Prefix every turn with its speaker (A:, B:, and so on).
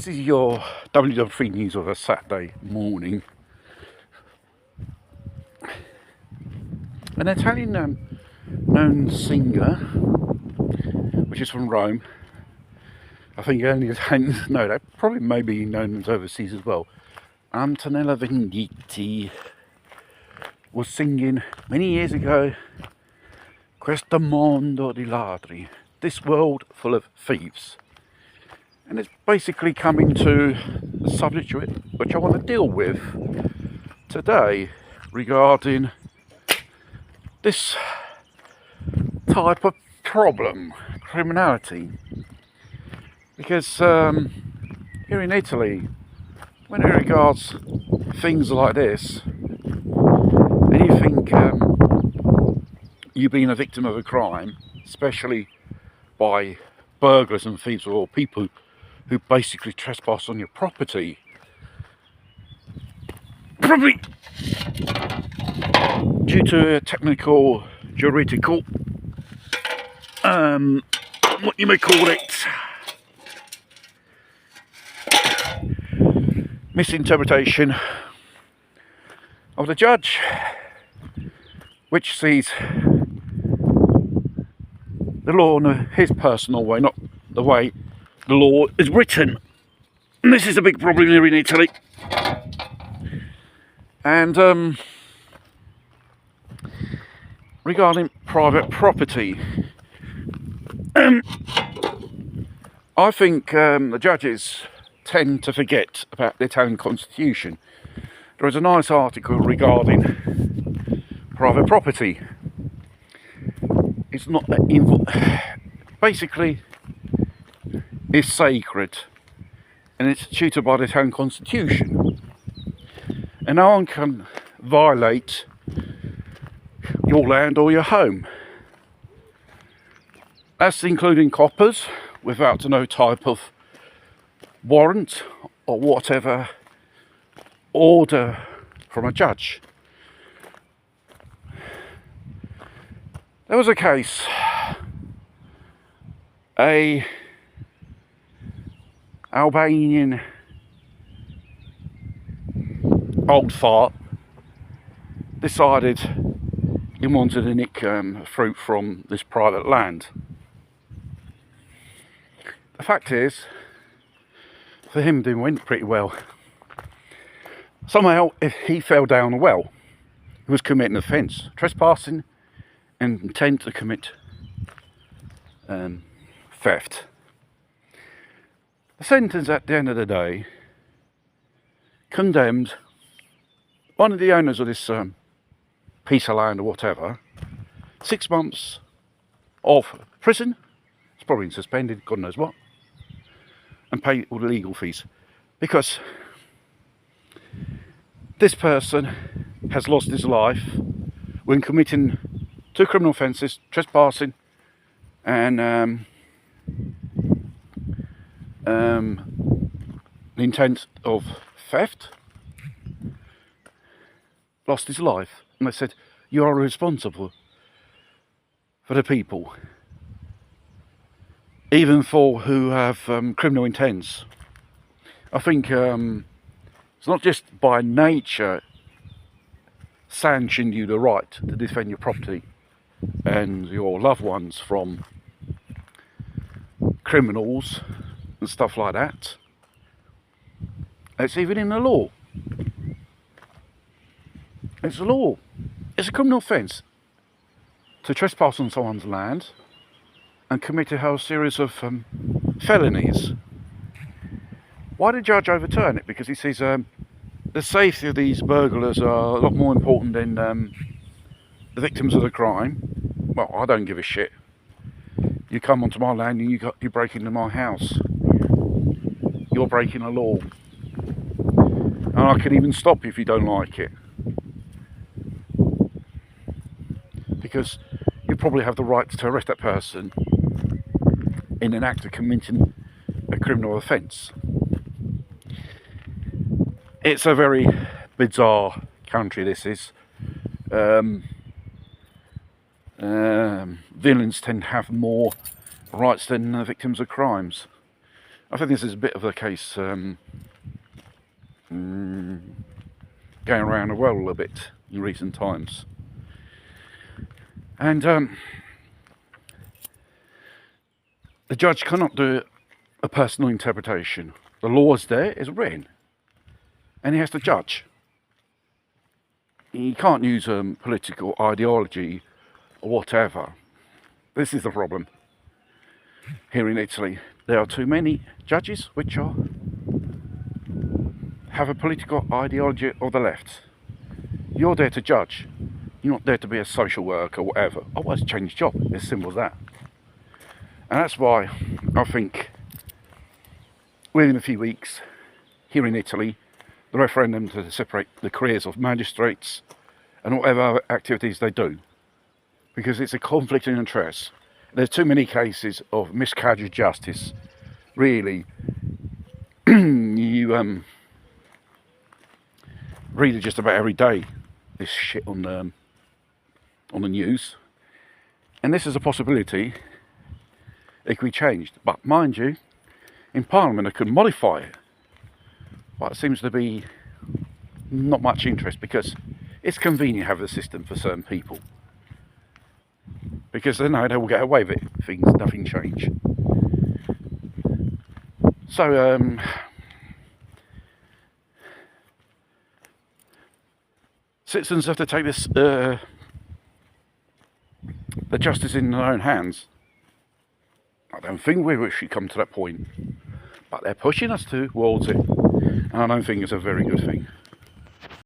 A: This is your WW3 news of a Saturday morning. An Italian known singer, which is from Rome. I think only Italians know that. Probably maybe known as overseas as well. Antonella Venditti was singing many years ago, Questo mondo di ladri, this world full of thieves. And it's basically coming to the subject which I want to deal with today regarding this type of problem, criminality. Because here in Italy, when it regards things like this, and you think you've been a victim of a crime, especially by burglars and thieves or people who basically trespass on your property, probably due to a technical, juridical, what you may call it, misinterpretation of the judge, which sees the law in his personal way, not the way the law is written. And this is a big problem here in Italy. And regarding private property, I think the judges tend to forget about the Italian constitution. There is a nice article regarding private property. It's not basically it's sacred, and it's tutored by the Italian constitution, and no one can violate your land or your home. That's including coppers without no type of warrant or whatever order from a judge. There was a case, a Albanian old fart decided he wanted to nick fruit from this private land. The fact is, for him it went pretty well. Somehow, if he fell down a well, he was committing an offence, trespassing and intent to commit theft. The sentence at the end of the day condemned one of the owners of this piece of land or whatever 6 months of prison. It's probably suspended, God knows what, and pay all the legal fees, because this person has lost his life when committing 2 criminal offences, trespassing and the intent of theft. Lost his life, and they said, you are responsible for the people, even for who have criminal intents. I think it's not just by nature sanctioned you the right to defend your property and your loved ones from criminals and stuff like that. It's even in the law. It's a law. It's a criminal offence to trespass on someone's land and commit a whole series of felonies. Why did the judge overturn it? Because he says the safety of these burglars are a lot more important than the victims of the crime. Well, I don't give a shit. You come onto my land and you break into my house. You're breaking the law. And I can even stop you if you don't like it. Because you probably have the right to arrest that person in an act of committing a criminal offence. It's a very bizarre country, this is. Villains tend to have more rights than victims of crimes. I think this is a bit of a case going around the world a little bit in recent times. And the judge cannot do a personal interpretation. The law is there, it's written, and he has to judge. He can't use political ideology or whatever. This is the problem here in Italy. There are too many judges which have a political ideology of the left. You're there to judge. You're not there to be a social worker or whatever. Otherwise, change job. It's as simple as that. And that's why I think within a few weeks here in Italy, the referendum to separate the careers of magistrates and whatever activities they do, because it's a conflict of interest. There's too many cases of miscarriage of justice. Really, you read it just about every day, this shit on the news, and this is a possibility. It could be changed, but mind you, in Parliament they could modify it, but it seems to be not much interest, because it's convenient to have the system for certain people, because they know they will get away with it, nothing change. So citizens have to take this the justice in their own hands. I don't think we should come to that point, but they're pushing us towards it, and I don't think it's a very good thing.